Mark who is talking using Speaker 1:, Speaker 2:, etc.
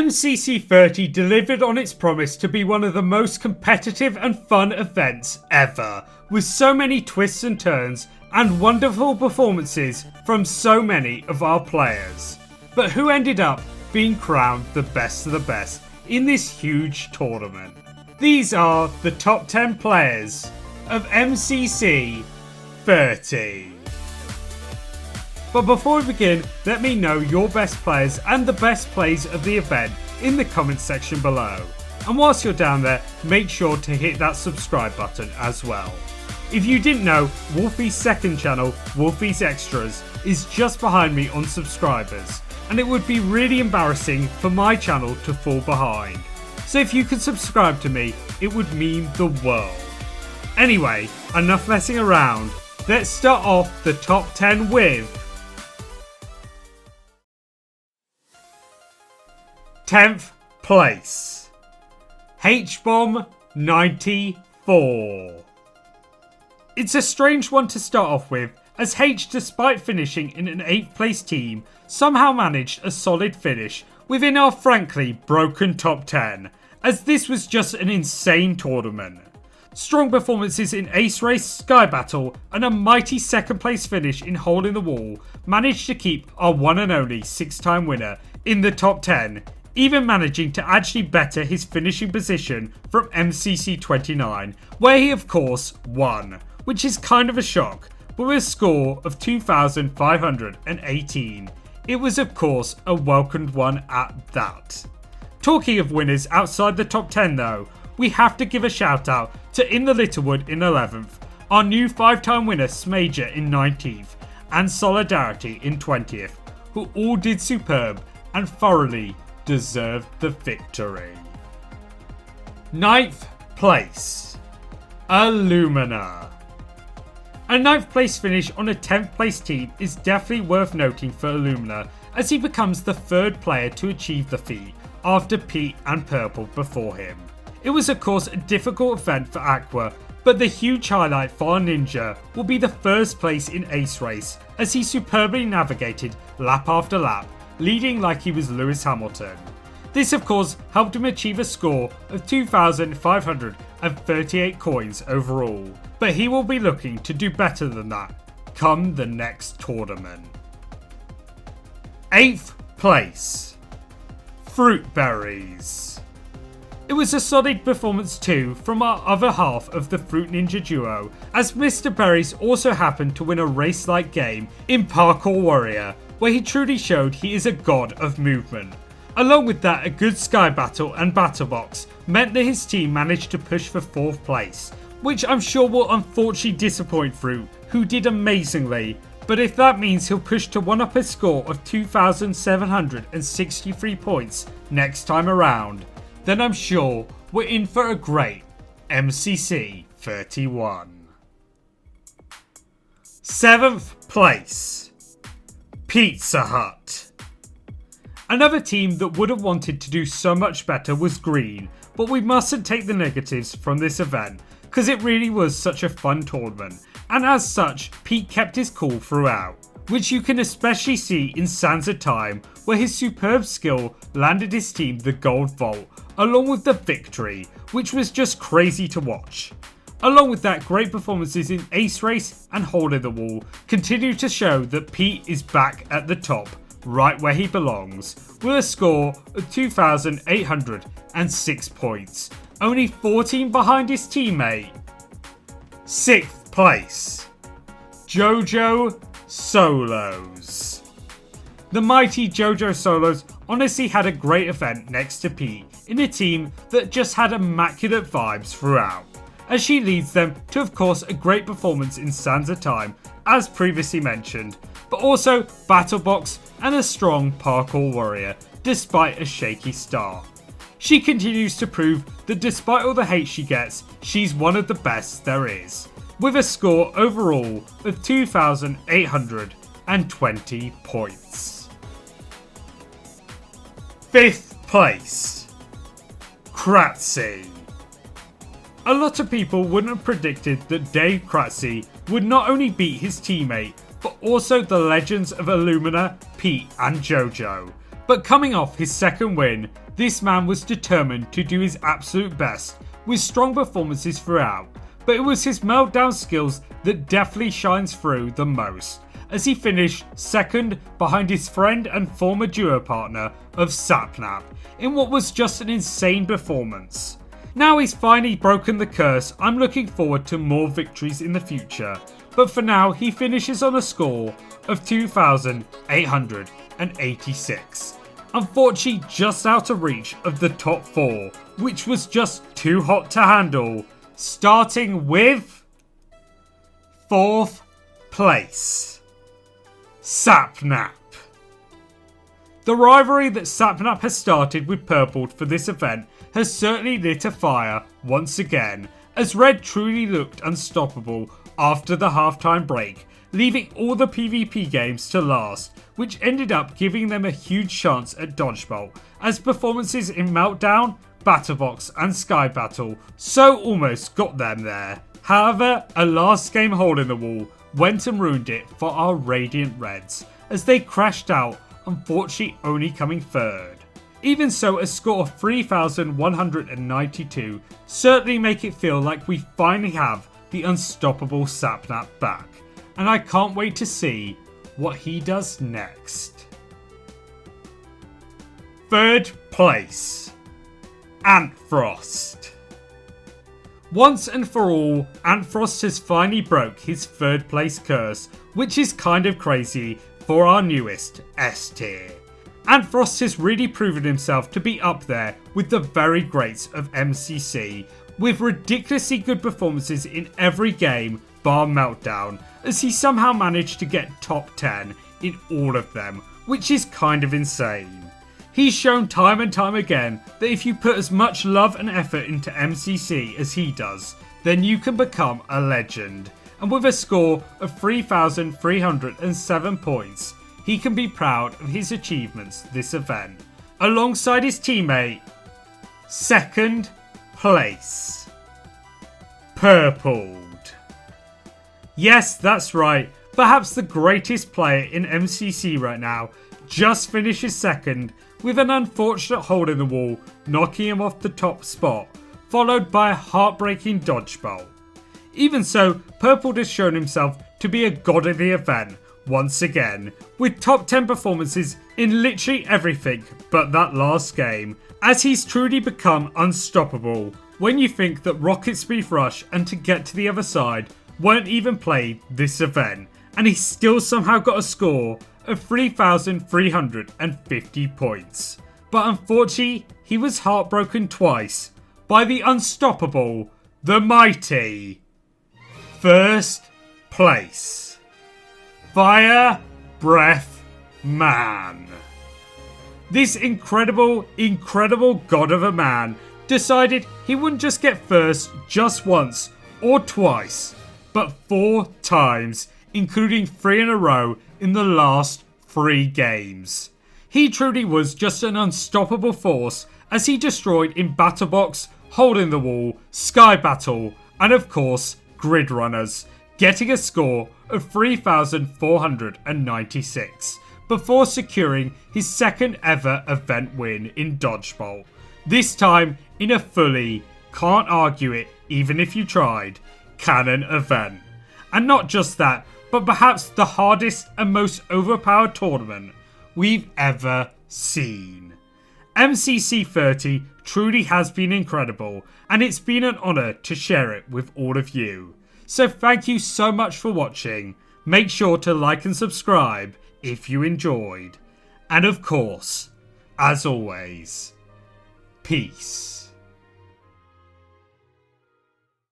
Speaker 1: MCC 30 delivered on its promise to be one of the most competitive and fun events ever, with so many twists and turns and wonderful performances from so many of our players. But who ended up being crowned the best of the best in this huge tournament? These are the top 10 players of MCC 30. But before we begin, let me know your best players and the best plays of the event in the comments section below. And whilst you're down there, make sure to hit that subscribe button as well. If you didn't know, Wolfie's second channel, Wolfie's Extras, is just behind me on subscribers, and it would be really embarrassing for my channel to fall behind. So if you could subscribe to me, it would mean the world. Anyway, enough messing around. Let's start off the top 10 with 10th place, H-Bomb 94. It's a strange one to start off with, as H, despite finishing in an 8th place team, somehow managed a solid finish within our frankly broken top 10, as this was just an insane tournament. Strong performances in Ace Race, Sky Battle, and a mighty 2nd place finish in Hole in the Wall managed to keep our one and only 6-time winner in the top 10, even managing to actually better his finishing position from MCC 29, where he of course won, which is kind of a shock, but with a score of 2,518. It was of course a welcomed one at that. Talking of winners outside the top 10 though, we have to give a shout out to In the Littlewood in 11th, our new 5-time winner Smager in 19th, and Solidarity in 20th, who all did superb and thoroughly deserved the victory. 9th place, Illumina. A 9th place finish on a 10th place team is definitely worth noting for Illumina, as he becomes the 3rd player to achieve the feat after Pete and Purple before him. It was of course a difficult event for Aqua, but the huge highlight for our ninja will be the 1st place in Ace Race, as he superbly navigated lap after lap, leading like he was Lewis Hamilton. This of course helped him achieve a score of 2,538 coins overall, but he will be looking to do better than that come the next tournament. 8th place, Fruitberries. It was a solid performance too from our other half of the Fruit Ninja duo, as Mr. Berries also happened to win a race-like game in Parkour Warrior, where he truly showed he is a god of movement. Along with that, a good Sky Battle and Battle Box meant that his team managed to push for 4th place, which I'm sure will unfortunately disappoint Fruit, who did amazingly, but if that means he'll push to one up his score of 2,763 points next time around, then I'm sure we're in for a great MCC 31. 7th place, PeteZahHutt. Another team that would have wanted to do so much better was Green, but we mustn't take the negatives from this event, because it really was such a fun tournament, and as such, Pete kept his cool throughout, which you can especially see in Sands of Time, where his superb skill landed his team the gold vault, along with the victory, which was just crazy to watch. Along with that, great performances in Ace Race and Hole in the Wall continue to show that Pete is back at the top, right where he belongs, with a score of 2,806 points, only 14 behind his teammate. 6th place, JojoSolos. The mighty JojoSolos honestly had a great event next to Pete in a team that just had immaculate vibes throughout, as she leads them to of course a great performance in Sands of Time as previously mentioned, but also Battle Box and a strong Parkour Warrior despite a shaky start. She continues to prove that despite all the hate she gets, she's one of the best there is, with a score overall of 2,820 points. 5th place, DaveKratzy. A lot of people wouldn't have predicted that DaveKratzy would not only beat his teammate, but also the legends of Illumina, Pete and Jojo, But coming off his second win, this man was determined to do his absolute best with strong performances throughout, but it was his meltdown skills that definitely shines through the most, as he finished second behind his friend and former duo partner of Sapnap in what was just an insane performance. Now he's finally broken the curse, I'm looking forward to more victories in the future, but for now he finishes on a score of 2,886. Unfortunately just out of reach of the top 4, which was just too hot to handle, starting with 4th place, Sapnap. The rivalry that Sapnap has started with Purpled for this event has certainly lit a fire once again, as Red truly looked unstoppable after the halftime break, leaving all the PvP games to last, which ended up giving them a huge chance at Dodgeball, as performances in Meltdown, Battlebox and Sky Battle so almost got them there. However, a last game hole in the wall went and ruined it for our Radiant Reds, as they crashed out, unfortunately only coming third. Even so, a score of 3,192 certainly make it feel like we finally have the unstoppable Sapnap back, and I can't wait to see what he does next. 3rd place, Antfrost. Once and for all, Antfrost has finally broke his 3rd place curse, which is kind of crazy for our newest S tier. Antfrost has really proven himself to be up there with the very greats of MCC, with ridiculously good performances in every game bar Meltdown, as he somehow managed to get top 10 in all of them, which is kind of insane. He's shown time and time again that if you put as much love and effort into MCC as he does, then you can become a legend. And with a score of 3,307 points, he can be proud of his achievements this event, alongside his teammate, 2nd place, Purpled. Yes, that's right, perhaps the greatest player in MCC right now just finishes 2nd with an unfortunate hole in the wall knocking him off the top spot, followed by a heartbreaking dodgeball. Even so, Purpled has shown himself to be a god of the event once again, with top 10 performances in literally everything but that last game, as he's truly become unstoppable when you think that Rocket Speed Rush and To Get to the Other Side weren't even played this event, and he still somehow got a score of 3,350 points. But unfortunately, he was heartbroken twice by the unstoppable, the mighty 1st place, FireBreathMan. This incredible god of a man decided he wouldn't just get first just once or twice, but 4 times, including 3 in a row in the last 3 games. He truly was just an unstoppable force, as he destroyed in Battlebox, Hole in the Wall, Sky Battle, and of course Grid Runners, getting a score of 3,496 before securing his 2nd ever event win in Dodgeball, this time in a fully, can't argue it even if you tried, canon event. And not just that, but perhaps the hardest and most overpowered tournament we've ever seen. MCC 30 truly has been incredible, and it's been an honour to share it with all of you. So thank you so much for watching. Make sure to like and subscribe if you enjoyed. And of course, as always, peace.